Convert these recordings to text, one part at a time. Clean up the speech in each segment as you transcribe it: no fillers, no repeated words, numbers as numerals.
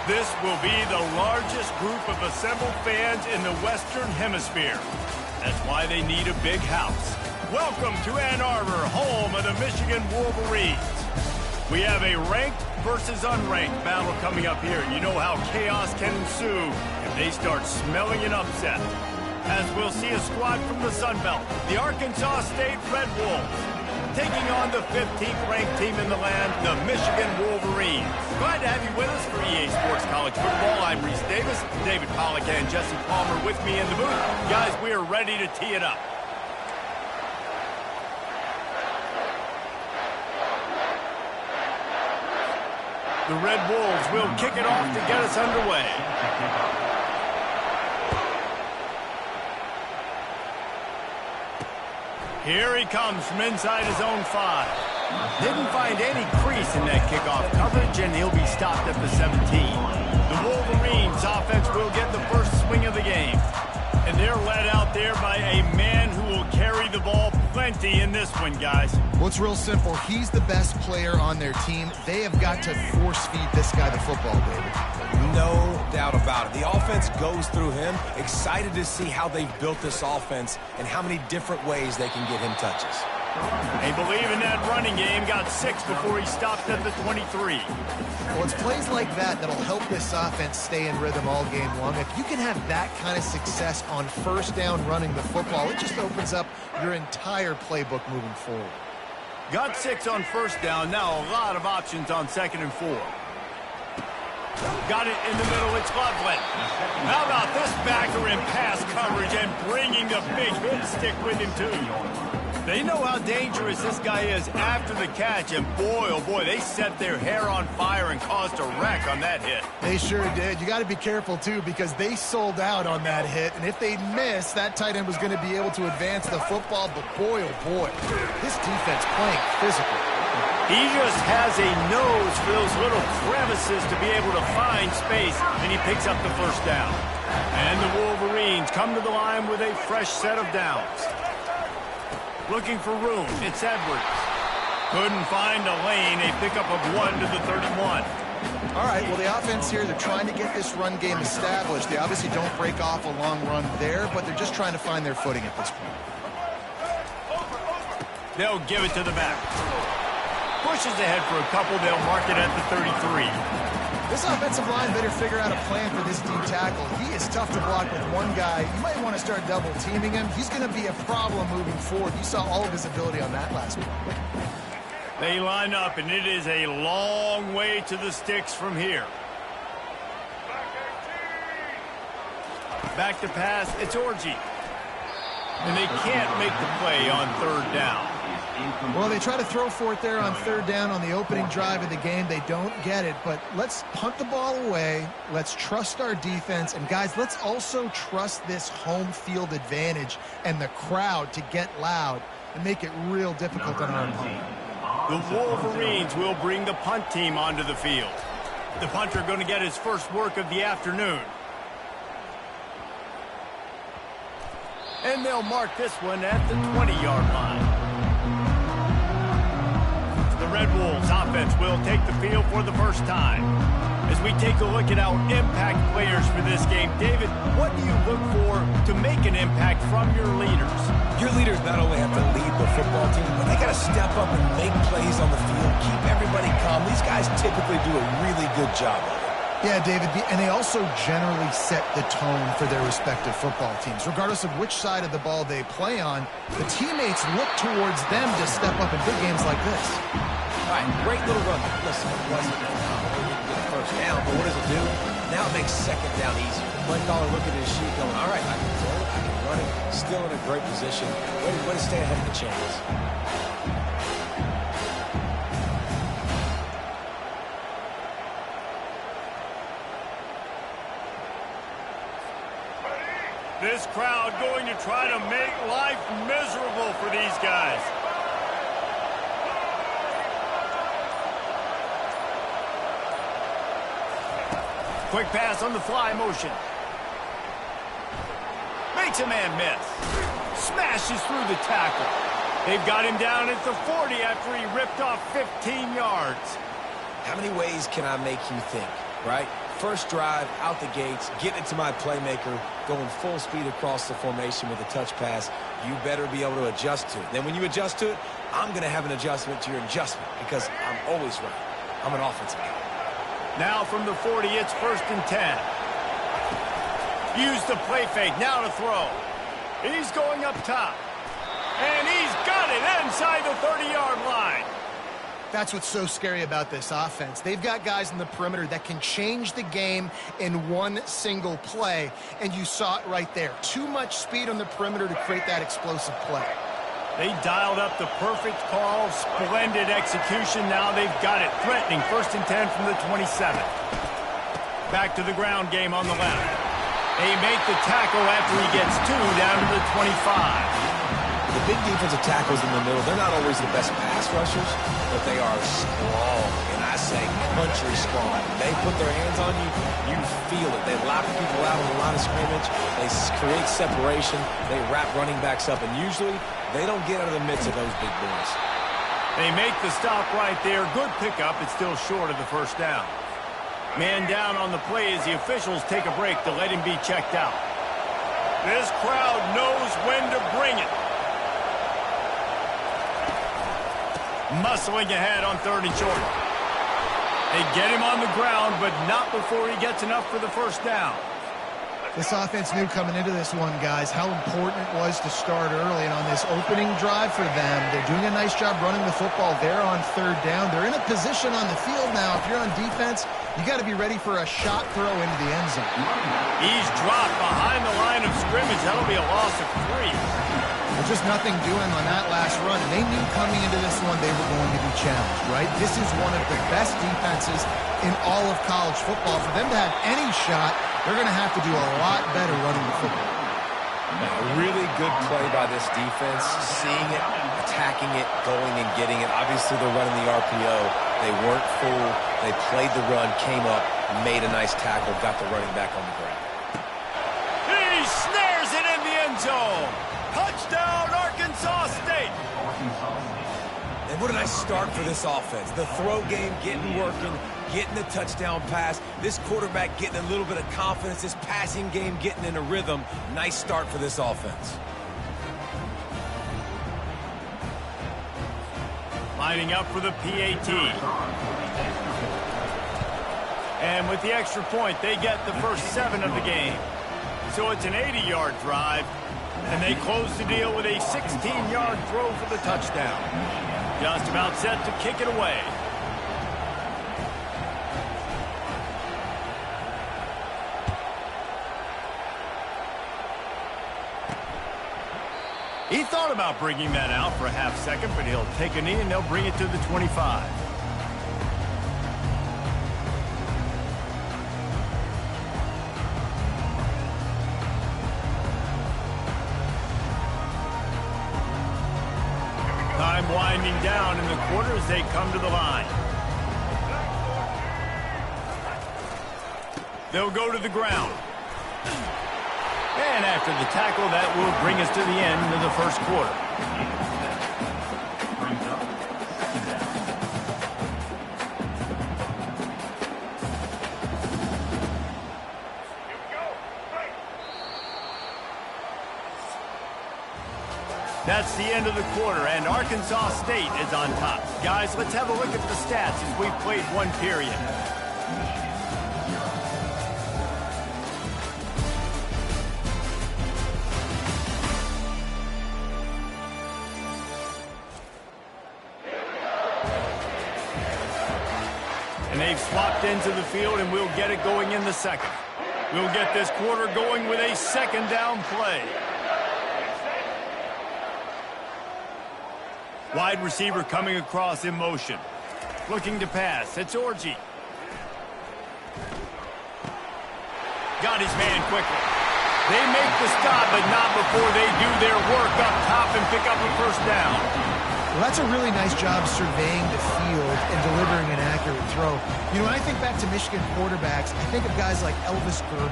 This will be the largest group of assembled fans in the Western Hemisphere. That's why they need a big house. Welcome to Ann Arbor, home of the Michigan Wolverines. We have a ranked versus unranked battle coming up here. You know how chaos can ensue if they start smelling an upset. As we'll see a squad from the Sun Belt, the Arkansas State Red Wolves, taking on the 15th ranked team in the land, the Michigan Wolverines. Glad to have you with us for EA Sports College Football. I'm Reese Davis, David Pollack and Jesse Palmer with me in the booth. Guys, we are ready to tee it up. The Red Wolves will kick it off to get us underway. Here he comes from inside his own 5. Didn't find any crease in that kickoff coverage, and he'll be stopped at the 17. The Wolverines offense will get the first swing of the game. And they're led out there by a man who will carry the ball plenty in this one, guys. Well, it's real simple. He's the best player on their team. They have got to force-feed this guy the football, David. No doubt about it. The offense goes through him. Excited to see how they've built this offense and how many different ways they can get him touches. They believe in that running game. Got 6 before he stopped at the 23. Well, it's plays like that that'll help this offense stay in rhythm all game long. If you can have that kind of success on first down running the football, it just opens up your entire playbook moving forward. Got 6 on first down. Now a lot of options on 2nd and 4. Got it in the middle. It's Loveland. How about this backer in pass coverage and bringing the big hit stick with him, too? They know how dangerous this guy is after the catch, and boy, oh boy, they set their hair on fire and caused a wreck on that hit. They sure did. You got to be careful, too, because they sold out on that hit, and if they'd miss, that tight end was going to be able to advance the football, but boy, oh boy, this defense playing physical. He just has a nose for those little crevices to be able to find space, and he picks up the first down. And the Wolverines come to the line with a fresh set of downs. Looking for room, it's Edwards. Couldn't find a lane, a pickup of 1 to the 31. All right, well, the offense here, they're trying to get this run game established. They obviously don't break off a long run there, but they're just trying to find their footing at this point. They'll give it to the back. Pushes ahead for a couple, they'll mark it at the 33. This offensive line better figure out a plan for this D tackle. He is tough to block with one guy. You might want to start double teaming him. He's going to be a problem moving forward. You saw all of his ability on that last one. They line up, and it is a long way to the sticks from here. Back to pass, it's Orji. And they can't make the play on 3rd down. Well, they try to throw for it there on 3rd down on the opening drive of the game. They don't get it, but let's punt the ball away. Let's trust our defense. And, guys, let's also trust this home field advantage and the crowd to get loud and make it real difficult on our opponent. The Wolverines will bring the punt team onto the field. The punter going to get his first work of the afternoon. And they'll mark this one at the 20-yard line. The Red Wolves offense will take the field for the first time. As we take a look at our impact players for this game, David, what do you look for to make an impact from your leaders? Your leaders not only have to lead the football team, but they got to step up and make plays on the field, keep everybody calm. These guys typically do a really good job of it. Yeah, David, and they also generally set the tone for their respective football teams. Regardless of which side of the ball they play on, the teammates look towards them to step up in big games like this. All right, great little run. Listen, it wasn't get a first down, but what does it do? Now it makes 2nd down easier. The play caller look at his sheet going, all right, I can throw it, I can run it, still in a great position. Way to stay ahead of the chains. This crowd going to try to make life miserable for these guys. Quick pass on the fly motion. Makes a man miss. Smashes through the tackle. They've got him down at the 40 after he ripped off 15 yards. How many ways can I make you think, right? First drive, out the gates, getting it to my playmaker, going full speed across the formation with a touch pass. You better be able to adjust to it. Then when you adjust to it, I'm going to have an adjustment to your adjustment because I'm always right. I'm an offensive guy. Now from the 40, it's 1st and 10. Use the play fake, now to throw. He's going up top. And he's got it inside the 30-yard line. That's what's so scary about this offense. They've got guys in the perimeter that can change the game in one single play, and you saw it right there. Too much speed on the perimeter to create that explosive play. They dialed up the perfect call, splendid execution. Now they've got it, threatening 1st and 10 from the 27. Back to the ground game on the left. They make the tackle after he gets 2 down to the 25. The big defensive tackles in the middle, they're not always the best pass rushers, but they are strong, and I say country strong. They put their hands on you, you feel it. They lock people out on the line of scrimmage. They create separation. They wrap running backs up, and usually they don't get out of the midst of those big boys. They make the stop right there. Good pickup. It's still short of the 1st down. Man down on the play as the officials take a break to let him be checked out. This crowd knows when to bring it. Muscling ahead on 3rd and short. They get him on the ground, but not before he gets enough for the 1st down. This offense knew coming into this one, guys, how important it was to start early. And on this opening drive for them, they're doing a nice job running the football there on 3rd down. They're in a position on the field now. If you're on defense, you got to be ready for a shot throw into the end zone. He's dropped behind the line of scrimmage. That'll be a loss of 3. There's just nothing doing on that last run. And they knew coming into this one they were going to be challenged, right? This is one of the best defenses in all of college football. For them to have any shot, they're going to have to do a lot better running the football. A really good play by this defense, seeing it, attacking it, going and getting it. Obviously, they're running the RPO. They weren't fooled. They played the run, came up, made a nice tackle, got the running back on the ground. He snares it in the end zone. Touchdown, Arkansas State. And what a nice start for this offense. The throw game getting working, getting the touchdown pass. This quarterback getting a little bit of confidence. This passing game getting in a rhythm. Nice start for this offense. Lining up for the PAT. And with the extra point, they get the first 7 of the game. So it's an 80-yard drive. And they close the deal with a 16-yard throw for the touchdown. Just about set to kick it away. He thought about bringing that out for a half second, but he'll take a knee and they'll bring it to the 25. Time winding down in the quarter as they come to the line. They'll go to the ground. And after the tackle, that will bring us to the end of the 1st quarter. That's the end of the quarter, and Arkansas State is on top. Guys, let's have a look at the stats as we've played one period. And they've swapped into the field, and we'll get it going in the 2nd. We'll get this quarter going with a 2nd down play. Wide receiver coming across in motion. Looking to pass. It's Orji. Got his man quickly. They make the stop, but not before they do their work up top and pick up a 1st down. Well, that's a really nice job surveying the field and delivering an accurate throw. You know, when I think back to Michigan quarterbacks, I think of guys like Elvis Gerber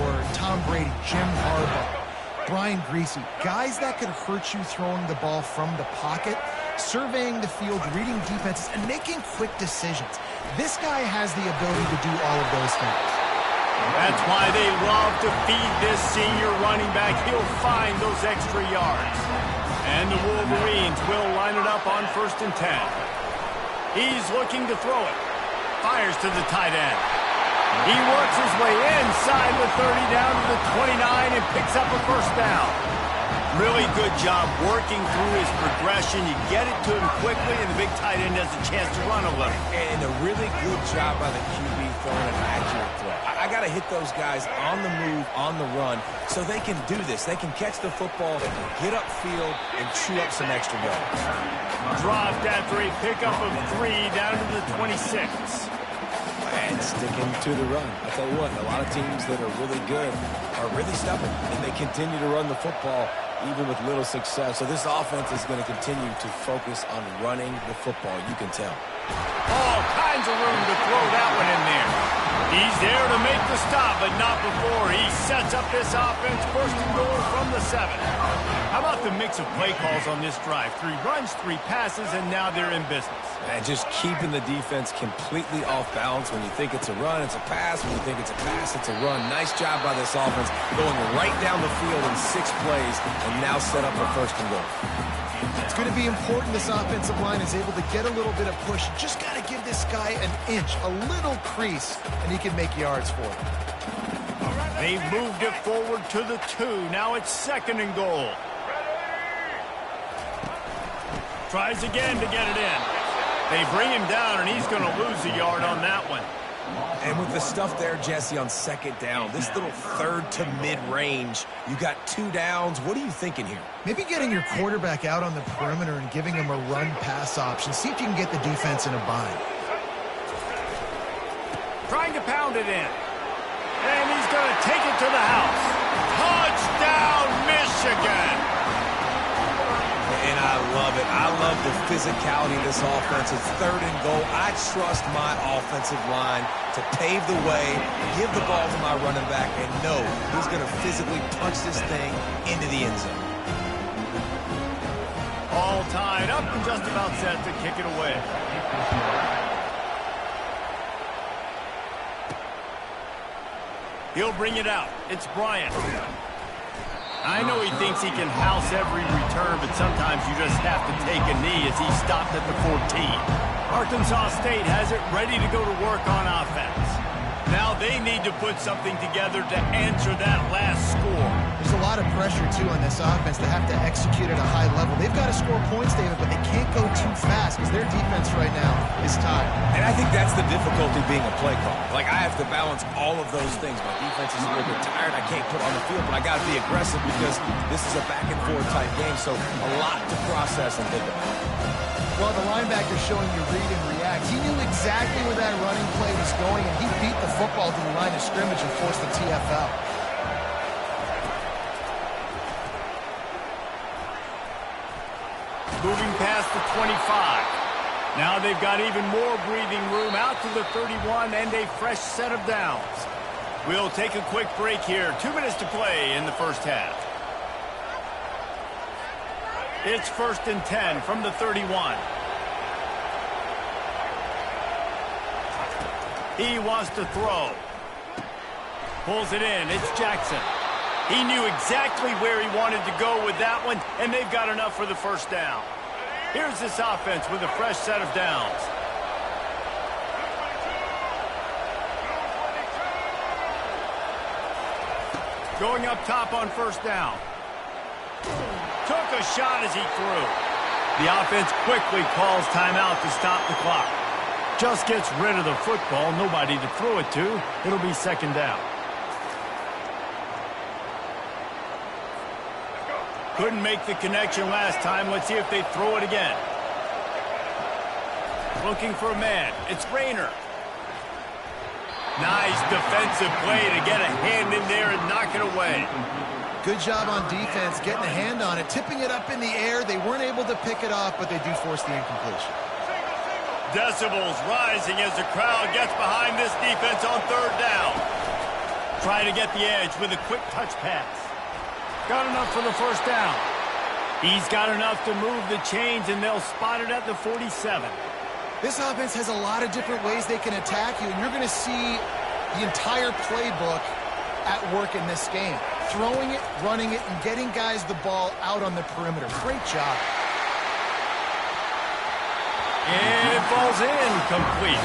or Tom Brady, Jim Harbaugh, Brian Griese, guys that could hurt you throwing the ball from the pocket, surveying the field, reading defenses, and making quick decisions. This guy has the ability to do all of those things. That's why they love to feed this senior running back. He'll find those extra yards. And the Wolverines will line it up on 1st and 10. He's looking to throw it. Fires to the tight end. He works his way inside the 30 down to the 29 and picks up a 1st down. Really good job working through his progression. You get it to him quickly, and the big tight end has a chance to run a little. And a really good job by the QB throwing an accurate throw. I got to hit those guys on the move, on the run, so they can do this. They can catch the football, get upfield, and chew up some extra yards. Dropped after a pickup of 3 down to the 26. And sticking to the run. I tell you what, a lot of teams that are really good are really stubborn, and they continue to run the football even with little success. So this offense is going to continue to focus on running the football. You can tell. All kinds of room to throw that one in there. He's there to make the stop, but not before. He sets up this offense 1st and goal from the 7. How about the mix of play calls on this drive? 3 runs, 3 passes, and now they're in business. And just keeping the defense completely off balance. When you think it's a run, it's a pass. When you think it's a pass, it's a run. Nice job by this offense, going right down the field in 6 plays, and now set up for 1st and goal. It's going to be important this offensive line is able to get a little bit of push. Just got to give this guy an inch, a little crease, and he can make yards for it. They moved it forward to the 2. Now it's 2nd and goal. Tries again to get it in. They bring him down, and he's going to lose a yard on that one. And with the stuff there, Jesse, on 2nd down, this little 3rd to mid-range, you got 2 downs. What are you thinking here? Maybe getting your quarterback out on the perimeter and giving him a run-pass option. See if you can get the defense in a bind. Trying to pound it in. And he's going to take it to the house. Touchdown, Michigan! And I love it. I love the physicality of this offense. It's 3rd and goal. I trust my offensive line to pave the way, give the ball to my running back, and know he's going to physically punch this thing into the end zone. All tied up and just about set to kick it away. He'll bring it out. It's Bryant. I know he thinks he can house every return, but sometimes you just have to take a knee as he stopped at the 14. Arkansas State has it ready to go to work on offense. Now they need to put something together to answer that last score. There's a lot of pressure, too, on this offense. They have to execute at a high level. They've got to score points, David, but they can't go too fast because their defense right now is tired. And I think that's the difficulty being a play caller. Like, I have to balance all of those things. My defense is a little bit tired. I can't put on the field, but I got to be aggressive because this is a back-and-forth type game, so a lot to process and think about. Well, the linebacker's showing you read and react. He knew exactly where that running play was going, and he beat the football to the line of scrimmage and forced the TFL. Moving past the 25. Now they've got even more breathing room out to the 31 and a fresh set of downs. We'll take a quick break here. 2 minutes to play in the 1st half. It's 1st and 10 from the 31. He wants to throw. Pulls it in. It's Jackson. He knew exactly where he wanted to go with that one, and they've got enough for the 1st down. Here's this offense with a fresh set of downs. Going up top on 1st down. Took a shot as he threw. The offense quickly calls timeout to stop the clock. Just gets rid of the football, nobody to throw it to. It'll be 2nd down. Couldn't make the connection last time. Let's see if they throw it again. Looking for a man. It's Rayner. Nice defensive play to get a hand in there and knock it away. Good job on defense, getting a hand on it, tipping it up in the air. They weren't able to pick it off, but they do force the incompletion. Decibels rising as the crowd gets behind this defense on 3rd down. Trying to get the edge with a quick touch pass. Got enough for the 1st down. He's got enough to move the chains, and they'll spot it at the 47. This offense has a lot of different ways they can attack you, and you're going to see the entire playbook at work in this game. Throwing it, running it, and getting guys the ball out on the perimeter. Great job. And it falls incomplete.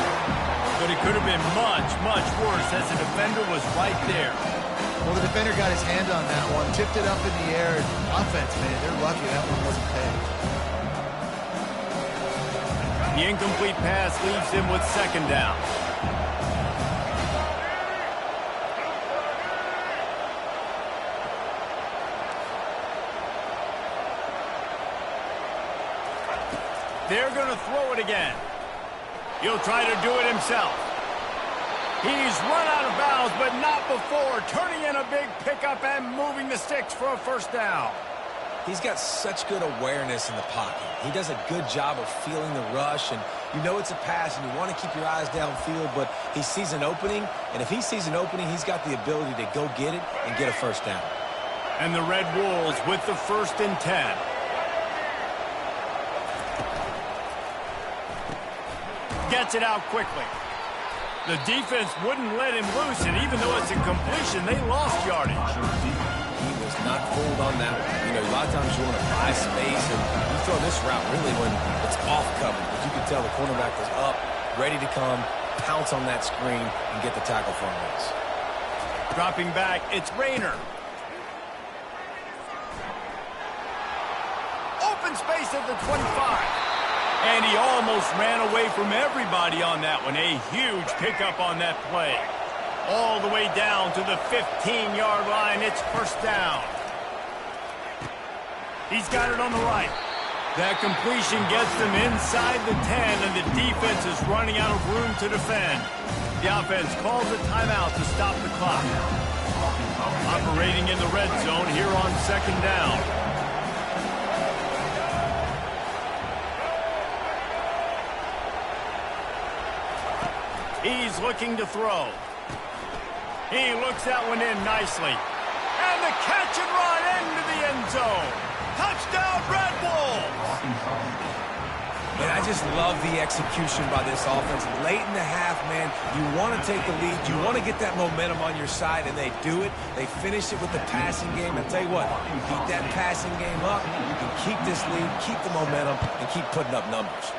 But it could have been much, much worse as the defender was right there. Well, the defender got his hand on that one, tipped it up in the air. Offense, man, they're lucky that one wasn't paid. The incomplete pass leaves him with second down. They're going to throw it again. He'll try to do it himself. He's run out of bounds, but not before turning in a big pickup and moving the sticks for a first down. He's got such good awareness in the pocket. He does a good job of feeling the rush, and you know it's a pass, and you want to keep your eyes downfield, but he sees an opening, and if he sees an opening, he's got the ability to go get it and get a first down. And the Red Wolves with the 1st and 10. Gets it out quickly. The defense wouldn't let him loose, and even though it's a completion, they lost yardage. He was not fooled on that one. You know, a lot of times you want to buy space, and you throw this route really when it's off coverage. But you can tell the cornerback was up, ready to come, pounce on that screen, and get the tackle for a miss. Dropping back, it's Rayner. Open space at the 25. And he almost ran away from everybody on that one. A huge pickup on that play. All the way down to the 15-yard line. It's first down. He's got it on the right. That completion gets them inside the 10, and the defense is running out of room to defend. The offense calls a timeout to stop the clock. Operating in the red zone here on second down. He's looking to throw. He looks that one in nicely. And the catch and run into the end zone. Touchdown, Red Wolves! And I just love the execution by this offense. Late in the half, man, you want to take the lead. You want to get that momentum on your side, and they do it. They finish it with the passing game. I tell you what, you keep that passing game up, you can keep this lead, keep the momentum, and keep putting up numbers.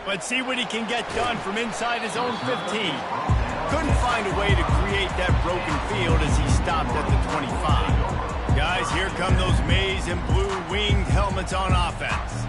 But see what he can get done from inside his own 15. Couldn't find a way to create that broken field as he stopped at the 25. Guys, here come those maize and blue winged helmets on offense.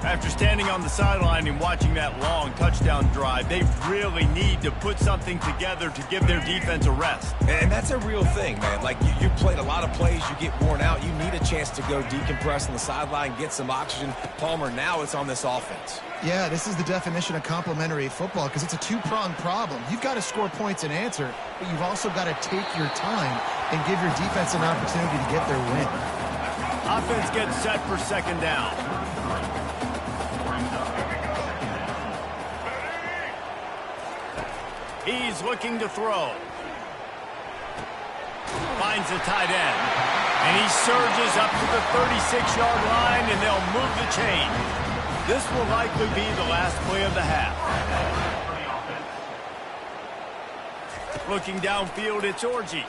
After standing on the sideline and watching that long touchdown drive, they really need to put something together to give their defense a rest. And that's a real thing, man. Like, you played a lot of plays, you get worn out, you need a chance to go decompress on the sideline, get some oxygen. Palmer, now it's on this offense. Yeah, this is the definition of complementary football because it's a two-pronged problem. You've got to score points and answer, but you've also got to take your time and give your defense an opportunity to get their win. Offense gets set for second down. He's looking to throw. Finds the tight end. And he surges up to the 36-yard line, and they'll move the chain. This will likely be the last play of the half. Looking downfield, it's Orji.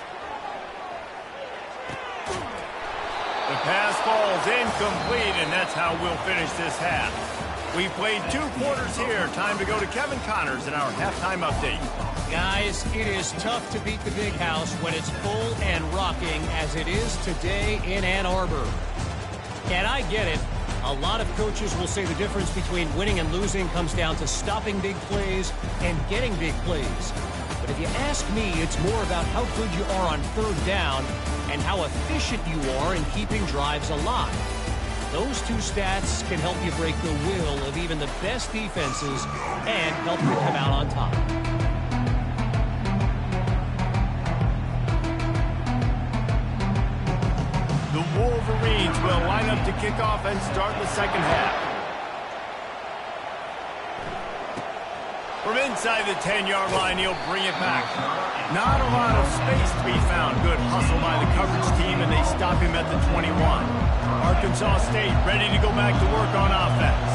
The pass falls incomplete, and that's how we'll finish this half. We played 2 quarters here. Time to go to Kevin Connors in our halftime update. Guys, it is tough to beat the big house when it's full and rocking as it is today in Ann Arbor. And I get it. A lot of coaches will say the difference between winning and losing comes down to stopping big plays and getting big plays. But if you ask me, it's more about how good you are on third down and how efficient you are in keeping drives alive. Those 2 stats can help you break the will of even the best defenses and help you come out on top. The Wolverines will line up to kick off and start the second half. From inside the 10-yard line, he'll bring it back. Not a lot of space to be found. Good hustle by the coverage team, and they stop him at the 21. Arkansas State ready to go back to work on offense.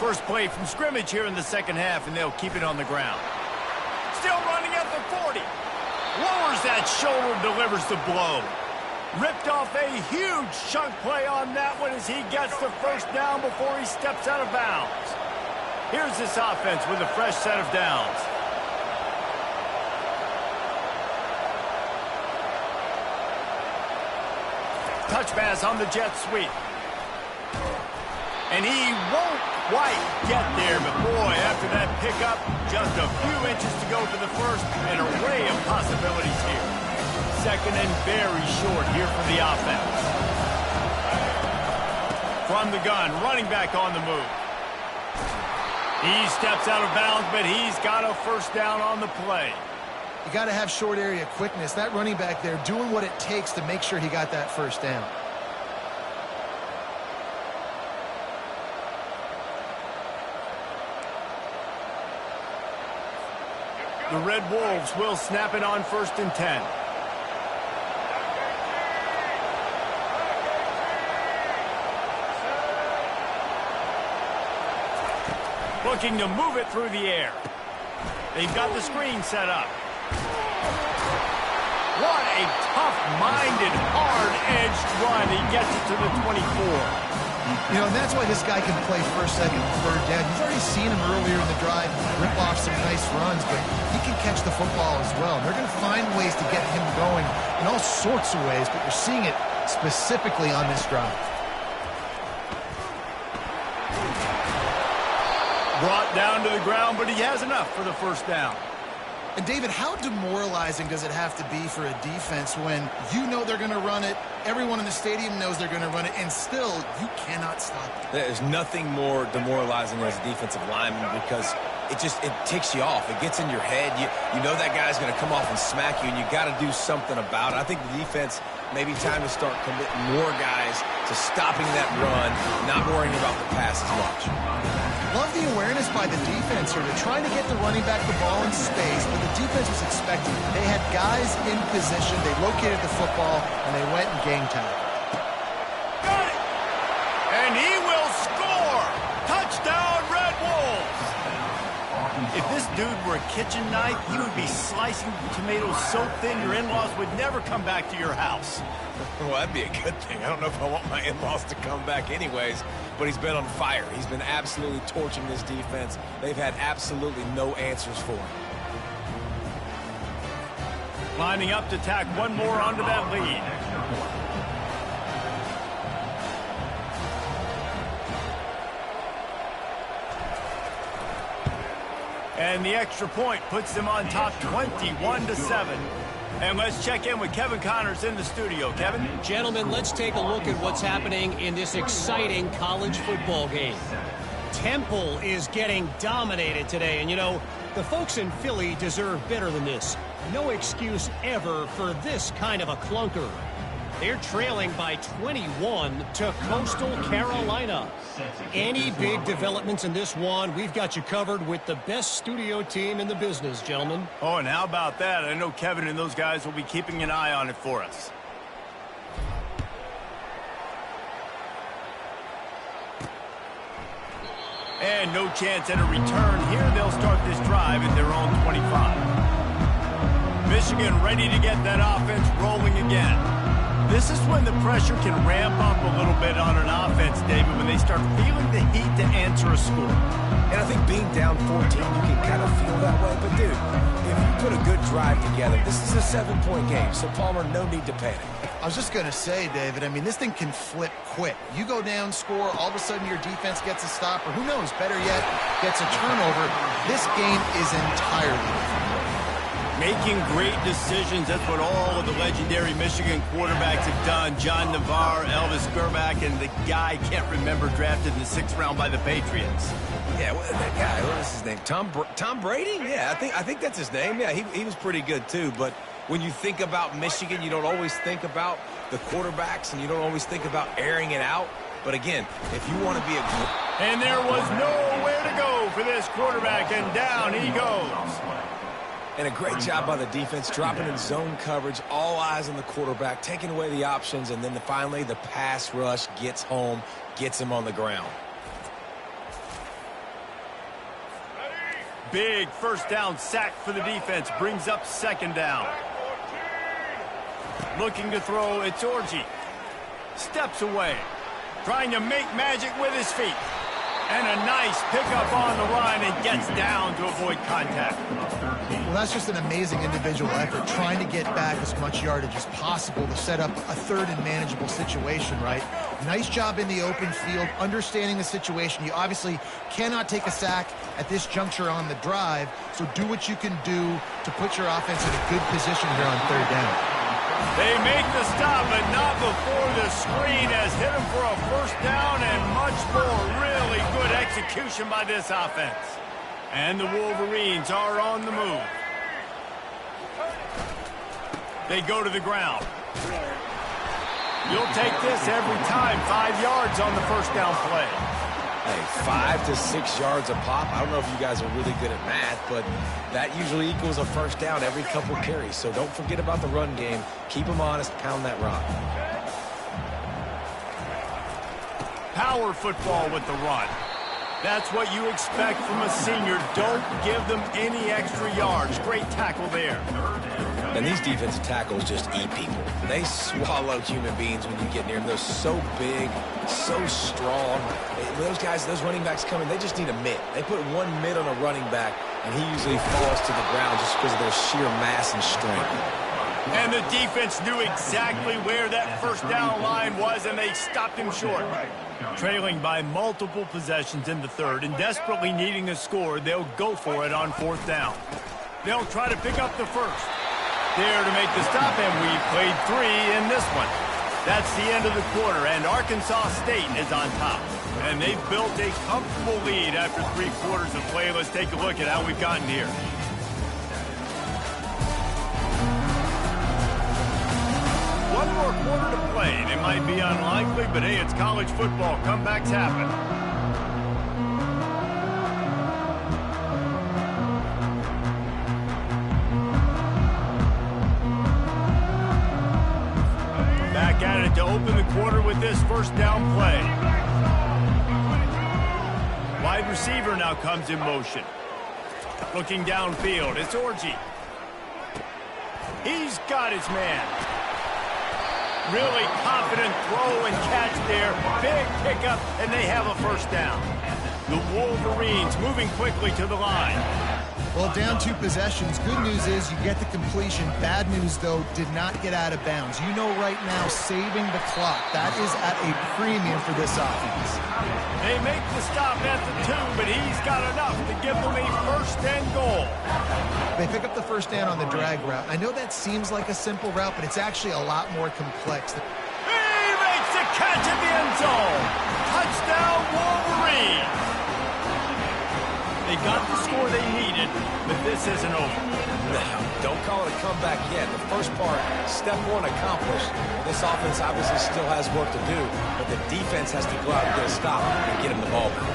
First play from scrimmage here in the second half, and they'll keep it on the ground. Still running at the 40. Lowers that shoulder, delivers the blow. Ripped off a huge chunk play on that one as he gets the first down before he steps out of bounds. Here's this offense with a fresh set of downs. Touch pass on the jet sweep. And he won't quite get there, but boy, after that pickup, just a few inches to go for the first, an array of possibilities here. Second and very short here for the offense. From the gun, running back on the move. He steps out of bounds, but he's got a first down on the play. You got to have short area quickness. That running back there doing what it takes to make sure he got that first down. The Red Wolves will snap it on 1st and 10. Looking to move it through the air. They've got the screen set up. What a tough-minded, hard-edged run. He gets it to the 24. You know, and that's why this guy can play first, second, and third down. You've already seen him earlier in the drive rip off some nice runs, but he can catch the football as well. And they're going to find ways to get him going in all sorts of ways, but you're seeing it specifically on this drive. Brought down to the ground, but he has enough for the first down. And, David, how demoralizing does it have to be for a defense when you know they're going to run it, everyone in the stadium knows they're going to run it, and still you cannot stop it? There's nothing more demoralizing as a defensive lineman because it ticks you off. It gets in your head. You know that guy's going to come off and smack you, and you got to do something about it. I think the defense maybe time to start committing more guys to stopping that run, not worrying about the pass as much. Love the awareness by the defense here. They're trying to get the running back the ball in space, but the defense was expecting it. They had guys in position. They located the football, and they went and game time. Got it! And he will score! Touchdown, Red Wolves! If this dude were a kitchen knife, he would be slicing tomatoes so thin your in-laws would never come back to your house. Well, that'd be a good thing. I don't know if I want my in-laws to come back anyways, but he's been on fire. He's been absolutely torching this defense. They've had absolutely no answers for him. Lining up to tack one more onto that lead. And the extra point puts them on top 21-7. And let's check in with Kevin Connors in the studio. Kevin? Gentlemen, let's take a look at what's happening in this exciting college football game. Temple is getting dominated today, and you know, the folks in Philly deserve better than this. No excuse ever for this kind of a clunker. They're trailing by 21 to Coastal Carolina. Any big developments in this one, we've got you covered with the best studio team in the business, gentlemen. Oh, and how about that? I know Kevin and those guys will be keeping an eye on it for us. And no chance at a return here. They'll start this drive at their own 25. Michigan ready to get that offense rolling again. This is when the pressure can ramp up a little bit on an offense, David, when they start feeling the heat to answer a score. And I think being down 14, you can kind of feel that way. But, dude, if you put a good drive together, this is a 7-point game. So, Palmer, no need to panic. I was just going to say, David, I mean, this thing can flip quick. You go down, score, all of a sudden your defense gets a stop, or who knows, better yet, gets a turnover. This game is entirely different. Making great decisions, that's what all of the legendary Michigan quarterbacks have done. John Navarre, Elvis Grbac, and the guy, can't remember, drafted in the 6th round by the Patriots. Yeah, that guy, what was his name? Tom Brady? Yeah, I think that's his name. Yeah, he was pretty good too, but when you think about Michigan, you don't always think about the quarterbacks, and you don't always think about airing it out. But again, if you want to be a... And there was nowhere to go for this quarterback, and down he goes. And a great job by the defense, dropping in zone coverage, all eyes on the quarterback, taking away the options, and then finally the pass rush gets home, gets him on the ground. big first down sack for the defense brings up second down. Looking to throw, it's Orji. Steps away. Trying to make magic with his feet. And a nice pickup on the run and gets down to avoid contact. Well, that's just an amazing individual effort, trying to get back as much yardage as possible to set up a third and manageable situation, right? Nice job in the open field, understanding the situation. You obviously cannot take a sack at this juncture on the drive, so do what you can do to put your offense in a good position here on third down. They make the stop, but not before the screen has hit them for a first down and much more. Really good execution by this offense. And the Wolverines are on the move. They go to the ground. You'll take this every time. 5 yards on the first down play. Hey, 5 to 6 yards a pop. I don't know if you guys are really good at math, but that usually equals a first down every couple carries. So don't forget about the run game. Keep them honest. Pound that rock. Power football with the run. That's what you expect from a senior. Don't give them any extra yards. Great tackle there. And these defensive tackles just eat people. They swallow human beings when you get near them. They're so big, so strong. Those guys, those running backs coming, they just need a mitt. They put one mitt on a running back, and he usually falls to the ground just because of their sheer mass and strength. And the defense knew exactly where that first down line was, and they stopped him short. Trailing by multiple possessions in the third and desperately needing a score, they'll go for it on fourth down. They'll try to pick up the first. There to make the stop, and we played 3 in this one. That's the end of the quarter, and Arkansas State is on top. And they've built a comfortable lead after 3 quarters of play. Let's take a look at how we've gotten here. One more quarter to play, and it might be unlikely, but hey, it's college football. Comebacks happen. Back at it to open the quarter with this first down play. Wide receiver now comes in motion. Looking downfield, it's Orji. He's got his man. Really confident throw and catch there. Big pickup, and they have a first down. The Wolverines moving quickly to the line. Well, down 2 possessions. Good news is you get the completion. Bad news, though, did not get out of bounds. You know right now, saving the clock. That is at a premium for this offense. They make the stop at the 2, but he's got enough to give them a first and goal. They pick up the first down on the drag route. I know that seems like a simple route, but it's actually a lot more complex. He makes the catch at the end zone. Touchdown, Wolverine. They got the score they needed, but this isn't over. No, don't call it a comeback yet. The first part, step 1 accomplished. This offense obviously still has work to do, but the defense has to go out and get a stop and get him the ball back.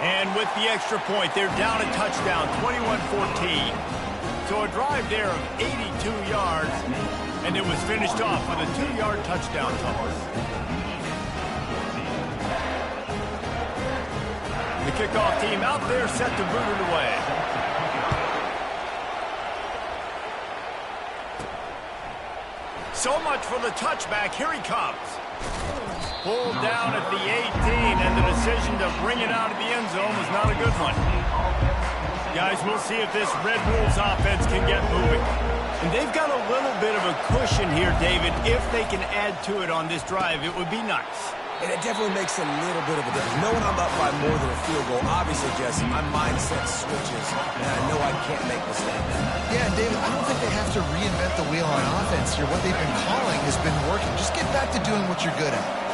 And with the extra point, they're down a touchdown, 21-14. So a drive there of 82 yards, and it was finished off with a 2-yard touchdown toss. The kickoff team out there set to boot it away. So much for the touchback. Here he comes. Pulled down at the 18, and the decision to bring it out of the end zone was not a good one. Guys, we'll see if this Red Wolves offense can get moving. And they've got a little bit of a cushion here, David. If they can add to it on this drive, it would be nice. And it definitely makes a little bit of a difference. Knowing I'm up by more than a field goal, obviously, Jesse, my mindset switches, and I know I can't make mistakes. Yeah, and David, I don't think they have to reinvent the wheel on offense here. What they've been calling has been working. Just get back to doing what you're good at.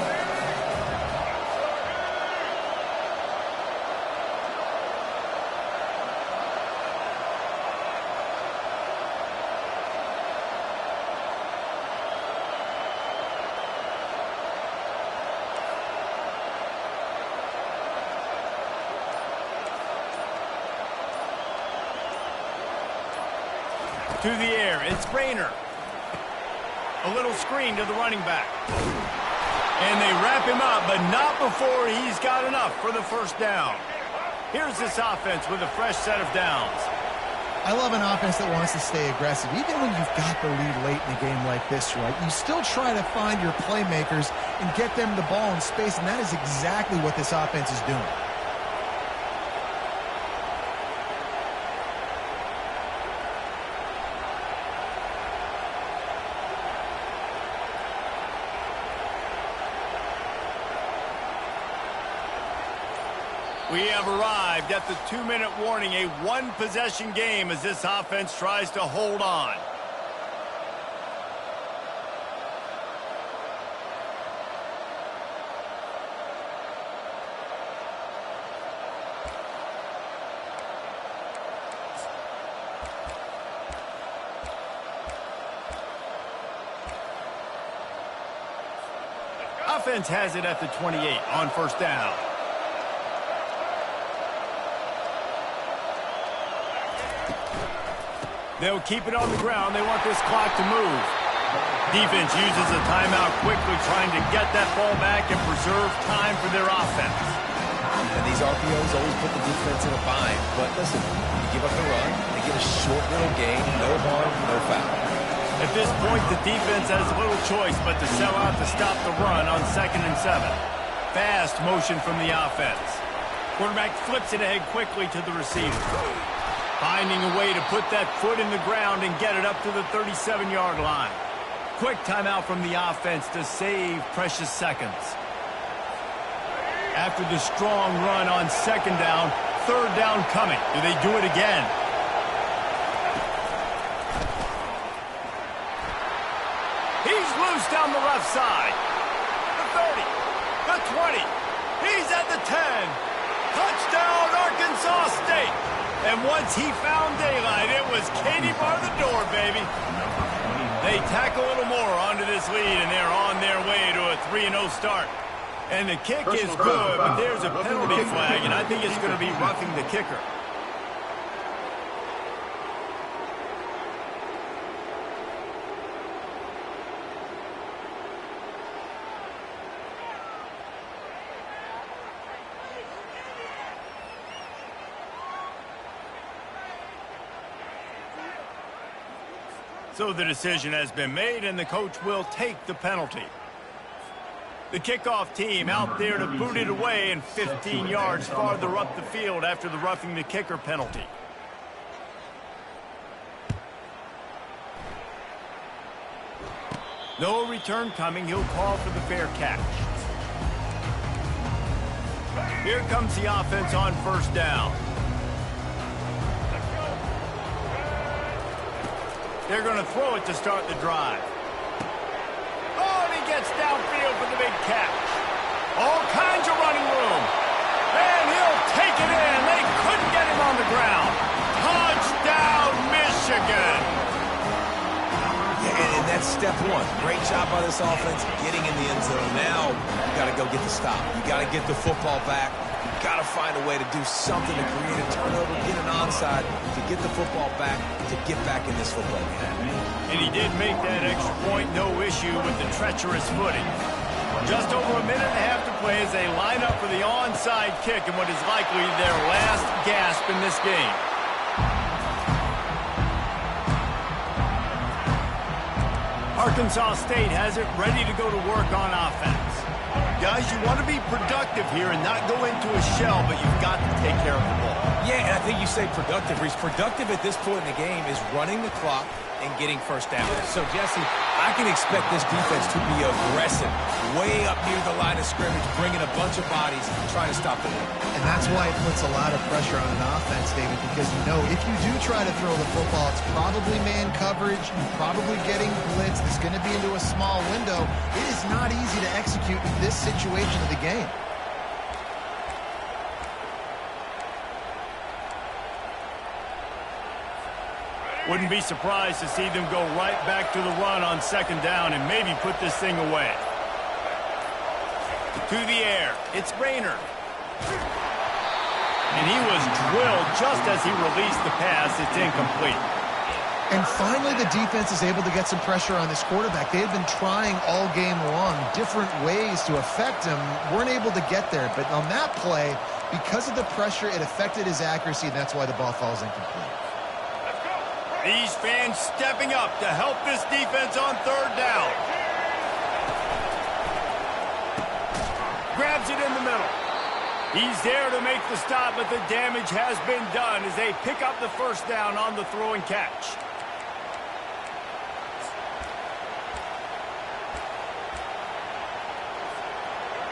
To the air, it's Rayner. A little screen to the running back. And they wrap him up, but not before he's got enough for the first down. Here's this offense with a fresh set of downs. I love an offense that wants to stay aggressive. Even when you've got the lead late in a game like this, right, you still try to find your playmakers and get them the ball in space, and that is exactly what this offense is doing. We have arrived at the 2-minute warning, a one-possession game as this offense tries to hold on. Offense has it at the 28 on first down. They'll keep it on the ground. They want this clock to move. Defense uses a timeout quickly, trying to get that ball back and preserve time for their offense. And these RPOs always put the defense in a bind. But listen, you give up the run, they get a short little gain, no harm, no foul. At this point, the defense has little choice but to sell out to stop the run on 2nd and 7. Fast motion from the offense. Quarterback flips it ahead quickly to the receiver. Finding a way to put that foot in the ground and get it up to the 37-yard line. Quick timeout from the offense to save precious seconds. After the strong run on 2nd down, 3rd down coming. Do they do it again? He's loose down the left side. The 30, the 20. He's at the 10. Touchdown, Arkansas State. And once he found daylight, it was Katie bar the door, baby. They tack a little more onto this lead, and they're on their way to a 3-0 start. And the kick is good, but there's a penalty flag, and I think it's going to be roughing the kicker. So the decision has been made, and the coach will take the penalty. The kickoff team out there to boot it away and 15 yards farther up the field after the roughing the kicker penalty. No return coming. He'll call for the fair catch. Here comes the offense on 1st down. They're going to throw it to start the drive. Oh, and he gets downfield for the big catch. All kinds of running room. And he'll take it in. They couldn't get him on the ground. Touchdown, Michigan. Yeah, and that's step one. Great job by this offense getting in the end zone. Now you got to go get the stop. You got to get the football back. Got to find a way to do something to create a turnover, get an onside, to get the football back, to get back in this football game. And he did make that extra point, no issue with the treacherous footing. Just over a minute and a half to play as they line up for the onside kick in what is likely their last gasp in this game. Arkansas State has it ready to go to work on offense. Guys, you want to be productive here and not go into a shell, but you've got to take care of the ball. Yeah, and I think you say productive. Reese, productive at this point in the game is running the clock and getting first down. So, Jesse, I can expect this defense to be aggressive, way up near the line of scrimmage, bringing a bunch of bodies, trying to stop the run. And that's why it puts a lot of pressure on an offense, David, because you know if you do try to throw the football, it's probably man coverage, you're probably getting blitzed, it's going to be into a small window. It is not easy to execute in this situation of the game. Wouldn't be surprised to see them go right back to the run on 2nd down and maybe put this thing away. To the air, it's Raynor. And he was drilled just as he released the pass. It's incomplete. And finally, the defense is able to get some pressure on this quarterback. They had been trying all game long different ways to affect him, weren't able to get there. But on that play, because of the pressure, it affected his accuracy, and that's why the ball falls incomplete. These fans stepping up to help this defense on third down. Grabs it in the middle. He's there to make the stop, but the damage has been done as they pick up the first down on the throw and catch.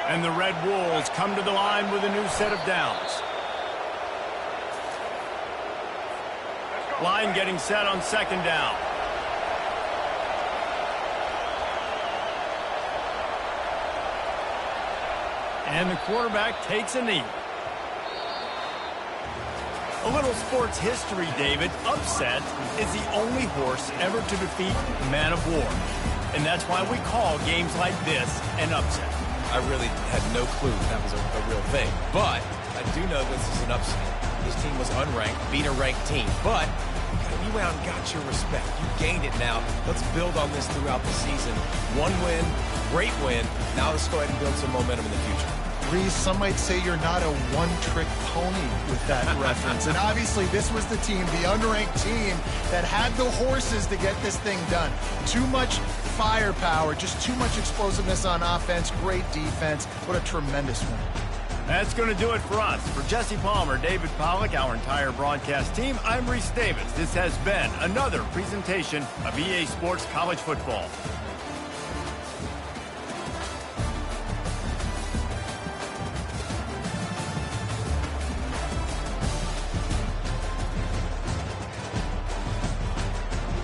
And the Red Wolves come to the line with a new set of downs. Line getting set on second down. And the quarterback takes a knee. A little sports history, David. Upset is the only horse ever to defeat Man of War. And that's why we call games like this an upset. I really had no clue that was a real thing. But I do know this is an upset. This team was unranked, beat a ranked team. But you went out and got your respect. You gained it now. Let's build on this throughout the season. One win, great win. Now let's go ahead and build some momentum in the future. Reese, some might say you're not a one-trick pony with that reference. And obviously, this was the team, the unranked team, that had the horses to get this thing done. Too much firepower, just too much explosiveness on offense, great defense. What a tremendous win. That's going to do it for us. For Jesse Palmer, David Pollack, our entire broadcast team, I'm Reese Davis. This has been another presentation of EA Sports College Football.